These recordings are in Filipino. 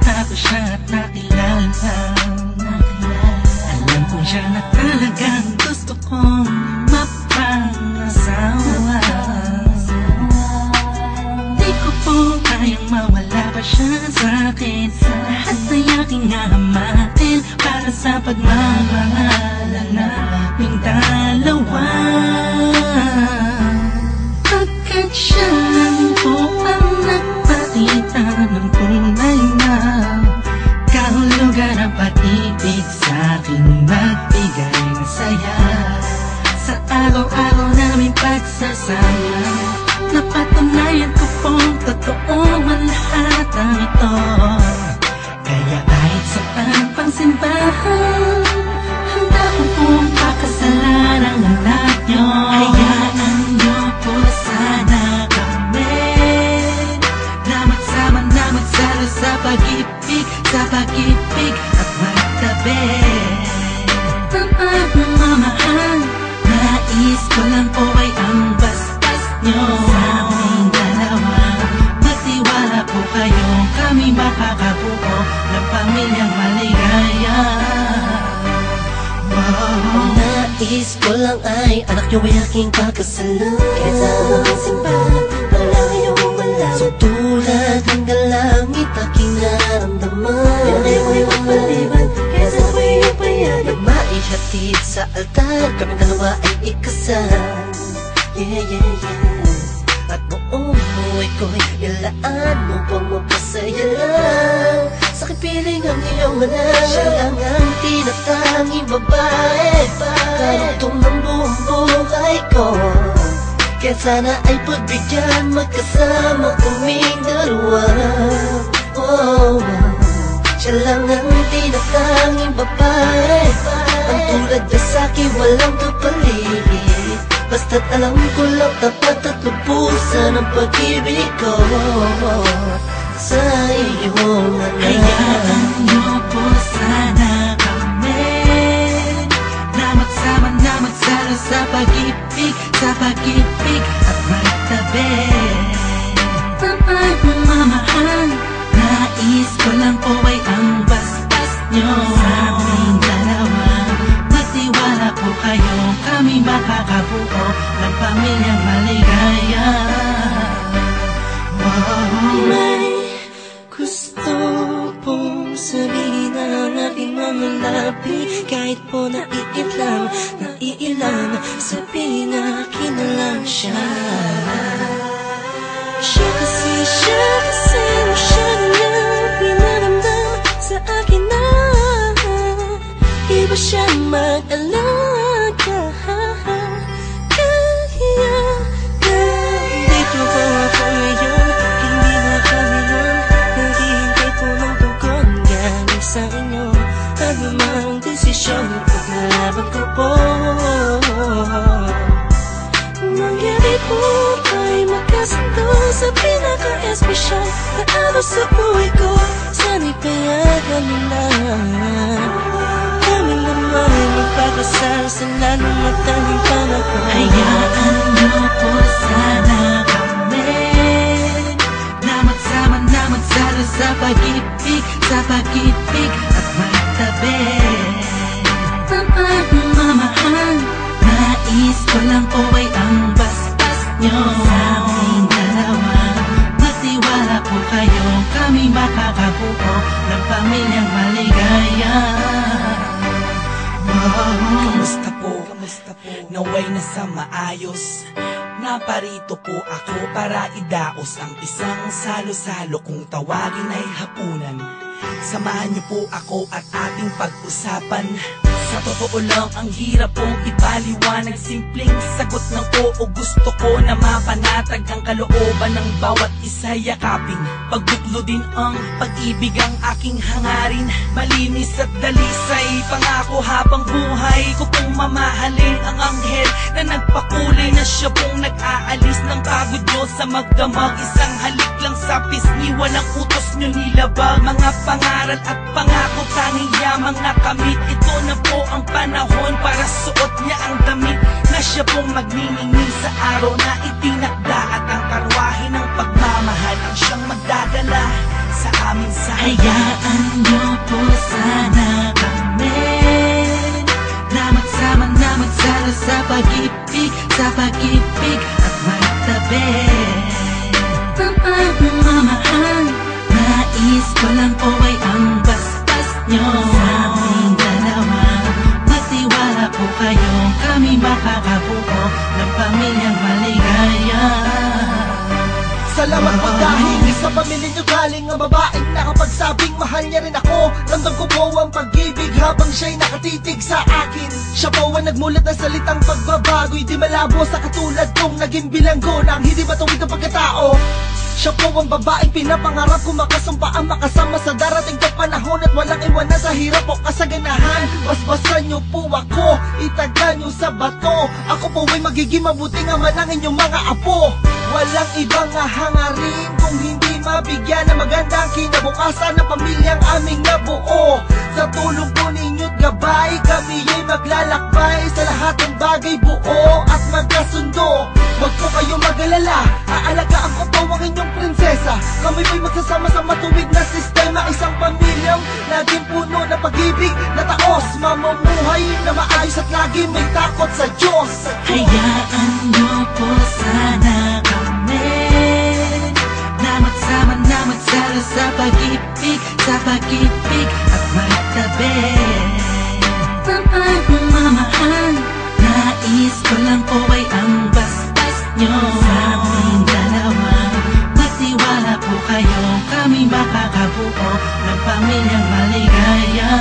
nakita ko siya at nakilala. Alam ko siya na talagang gusto kong mapangasawa. Di ko po kayang mawala pa siya sa'kin. Lahat ay aking hahamatin para sa pagmamahalan naming dalawa. Pagkat siya lang po ang nagpakita ng tunay na kahulugan ng pag-ibig sa'king magbigay ng saya. Sa araw-araw naming pagsasama, napatunayan ko pong totoo ang lahat ng ito. Kaya kahit saan pang simbahan, handa ko pong pakasalan ang anak nyo. Hayaan nyo po sana kami na magsama na magsalo sa pag-ibig, sa pag-ibig at magtabi. Tapat ng mamahal, nais ko lang po ay ang bastas nyo sa aming dalawa. Magtiwala po kayo, kami makakabuo ng pamilyang maligaya. Nais ko lang ay anak nyo ay aking pagkasalan. Kaysa ang simbahan, malayo wala. So tulad ng dalangit aking naramdaman. Yan ay mo'y mapaliban, kaysa ako'y ipayagan na maihatid sa altar, kami dalawa ay ikasal. Yeah, yeah, yeah. At buong buhay ko'y ilaan mo pang mapasaya lang. Sa aking piling ang iyong anak, siya lang ang tinatanging babae, karugtong ng buong buhay ko. Kaya sana ay pagbigyan, magkasama kaming dalawa. Oh, siya lang ang tinatanging babae, ang tulad niya sa'kin walang kapalit. Basta't alam ko lang tapat at lubusan ang pag-ibig ko sa iyong anak. Hayaan nyo po sana kami na magsama na magsalo sa pag-ibig, sa pag-ibig at magtabi. Tapat ng mamahal, nais ko lang po ay ang bastas nyo sa aming dalawa. Magtiwala po kayo, kami makakabuo ng pamilyang maligaya. May gusto pong sabihin ang aking mga labi, kahit po naiilang, sabihin akin na lang siya. Siya kasi niyang pinaramdam sa akin na iba siyang mag-alaga. Dito po ako ngayon, hindi na kami nun, naghihintay po ng tugon galing sa inyo. Ano mang desisyon, paglalaban ko po. Mangyari po ay magkasundo sa pinaka-espesyal na araw sa buhay ko. Sana'y payagan mo na kami naman magpakasal sa lalong matanging panahon. Hayaan nyo po sana kami na magsama na magsalo sa pag-ibig, sa pag-ibig at magtabi. Tapat ng mamahal, nais ko lang po ay ang bastas nyo sa aming dalawa. Magtiwala po kayo, kami makakabuo ng pamilyang maligaya. Kamusta po? Naway na sa maayos. Naparito po ako para idaos ang isang salo-salo kung tawagin ay hapunan. Samahan niyo po ako at ating pag-usapan. Sa totoo lang, ang hirap pong ipaliwanag. Simpleng sagot ng oo, gusto ko na mapanatag ang kalooban ng bawat isa yakapin. Pagbuklo din ang pag-ibig ang aking hangarin. Malinis at dalisay, pangako habang buhay ko pong mamahalin ang anghel na nagpakulay na siya pong nag-aalis ng pagod nyo sa magdamag. Isang halik lang sa pisngi, walang utos nyo nilabag. Mga pangaral at pangako, tanging yamang nakamit. Ito na po ang panahon para suot niya ang damit na siya pong magniningil sa araw na itinakda. At ang karwahe ng pagmamahal ang siyang magdadala sa amin sana. Hayaan niyo po sana kami na magsama na magsalo sa pag-ibig at magtabi. Ang pagmamahal, nais ko lang po ay ang basbas nyo sa aming dalawa. Magtiwala po kayo, kami makakabuo ng pamilyang maligaya. Salamat po dahil sa pamilya nyo galing ang babaeng nakapagsabing mahal niya rin ako. Ramdam ko po ang pag-ibig habang siya'y nakatitig sa akin. Siya po ang nagmulat ng salitang pagbabago'y di malabo sa katulad kong naging bilanggo ng hindi matuwid ang pagkatao. Siya po ang babaeng pinapangarap ko, makasumpaan makasama sa darating na panahon at walang iwanan sa hirap o kasaganahan. Basbasan niyo po ako, itaga niyo sa bato. Ako po ay magiging mabuting ama ng inyong mga apo. Walang ibang hangarin kung hindi mabigyan ng magandang kinabukasan ng pamilyang aming nabuo. Sa tulong po ninyo't gabay, kami ay maglalakbay sa lahat ng bagay, buo at magkasundo. Huwag po kayong mag-alala, aalagaan ko po ang inyong prinsesa. Kami po'y magsasama sa matuwid na sistema, isang pamilyang laging puno ng pag-ibig na taos, mamumuhay na maayos at lagi may takot sa Diyos. Hayaan niyo po sana kami na magsama na magsalo sa pag-ibig at magtabi. Ang pagmamahal, nais ko lang po ay ang basbas nyo sa aming dalawa. Magtiwala po kayo, kami makakabuo ng pamilyang maligaya.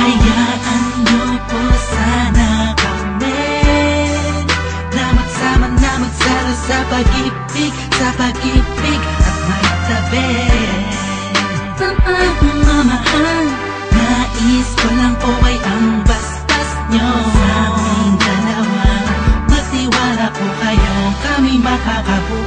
Hayaan niyo po sana kami na magsama na magsalo sa pag-ibig at magtabi. Ang pagmamahal, nais ko lang po ay ang basbas nyo sa aming dalawa. Magtiwala po kayo, kami makakabuo